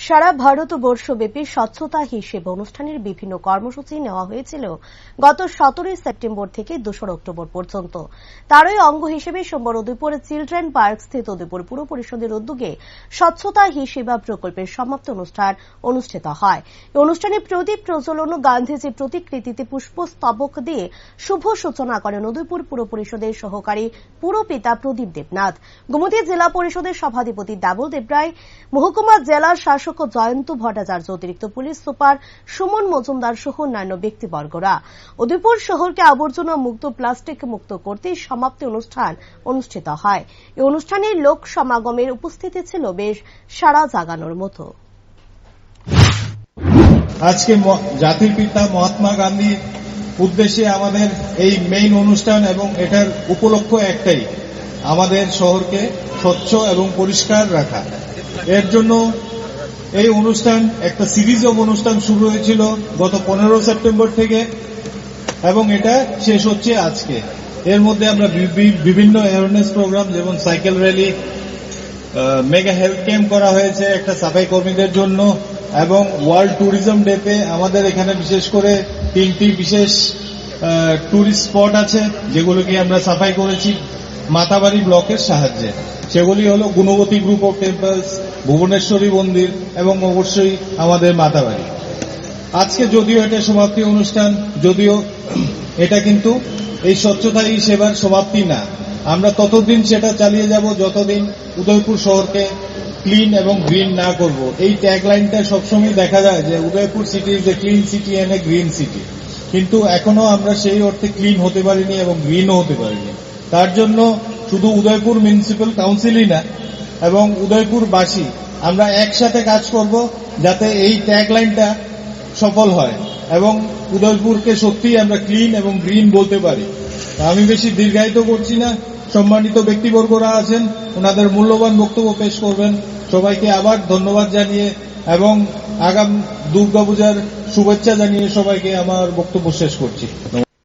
সারা ভারতবর্ষব্যাপী স্বচ্ছতা হিসেব অনুষ্ঠানের বিভিন্ন কর্মসূচি নেওয়া হয়েছিল গত 17 সেপ্টেম্বর থেকে 2 অক্টোবর পর্যন্ত। তারই অঙ্গ হিসেবে সোমবার উদয়পুর চিলড্রেন পার্ক স্থিত উদয়পুর পুর পরিষদের উদ্যোগে স্বচ্ছতা হি সেবা প্রকল্পের সমাপ্তি অনুষ্ঠান অনুষ্ঠিত হয়। এই অনুষ্ঠানে প্রদীপ প্রজ্বলন ও গান্ধীজির প্রতিকৃতিতে পুষ্পস্তবক দিয়ে শুভ সূচনা করেন উদয়পুর পুর পরিষদের সহকারী পুরপিতা প্রদীপ দেবনাথ। গোমতী জেলা পরিষদের সভাধিপতি ডাবল দেবরায়, মহকুমা জেলার শাসক জয়ন্ত ভট্টাচার্য, অতিরিক্ত পুলিশ সুপার সুমন মজুমদার সহ অন্যান্য ব্যক্তিবর্গরা উদয়পুর শহরকে আবর্জনা মুক্ত, প্লাস্টিক মুক্ত করতে সমাপ্তি অনুষ্ঠান অনুষ্ঠিত হয়। এই অনুষ্ঠানে লোক সমাগমের উপস্থিতি ছিল বেশ সাড়া জাগানোর মতো। আজকে জাতির পিতা মহাত্মা গান্ধীর উদ্দেশ্যে আমাদের এই মেইন অনুষ্ঠান এবং এটার উপলক্ষ্য একটাই, আমাদের শহরকে স্বচ্ছ এবং পরিষ্কার রাখা। এর জন্য এই অনুষ্ঠান একটা সিরিজ অফ অনুষ্ঠান শুরু হয়েছিল গত 15 সেপ্টেম্বর থেকে এবং এটা শেষ হচ্ছে আজকে। এর মধ্যে আমরা বিভিন্ন অ্যাওয়ারনেস প্রোগ্রাম যেমন cycle rally, mega health camp করা হয়েছে একটা সাফাই কর্মীদের জন্য, এবং ওয়ার্ল্ড ট্যুরিজম ডেতে আমাদের এখানে বিশেষ করে 3টি বিশেষ ট্যুরিস্ট স্পট আছে যেগুলোকে আমরা সাফাই করেছি মাতাবাড়ি ব্লকের সাহায্যে। সেগুলি হল গুণবতী গ্রুপ অফ টেম্পলস, ভুবনেশ্বরী মন্দির এবং অবশ্যই আমাদের মাতাবাড়ি। আজকে যদিও এটা সমাপ্তি অনুষ্ঠান, যদিও এটা কিন্তু এই স্বচ্ছতা হি সেবার সমাপ্তি না। আমরা ততদিন সেটা চালিয়ে যাব যতদিন উদয়পুর শহরকে ক্লিন এবং গ্রিন না করব। এই ট্যাগলাইনটা সবসময় দেখা যায় যে Udaipur city is a clean city and a green city, কিন্তু এখনো আমরা সেই অর্থে ক্লিন হতে পারিনি এবং গ্রিনও হতে পারিনি। তার জন্য শুধু উদয়পুর মিউনিসিপ্যাল কাউন্সিলই না এবং উদয়পুরবাসী আমরা একসাথে কাজ করব যাতে এই ট্যাগলাইনটা সফল হয় এবং উদয়পুরকে সত্যিই আমরা ক্লিন এবং গ্রিন বলতে পারি। আমি বেশি দীর্ঘায়িত করছি না, সম্মানিত ব্যক্তিবর্গরা আছেন, ওনাদের মূল্যবান বক্তব্য পেশ করবেন। সবাইকে আবার ধন্যবাদ জানিয়ে এবং আগাম দুর্গাপূজার শুভেচ্ছা জানিয়ে সবাইকে আমার বক্তব্য শেষ করছি।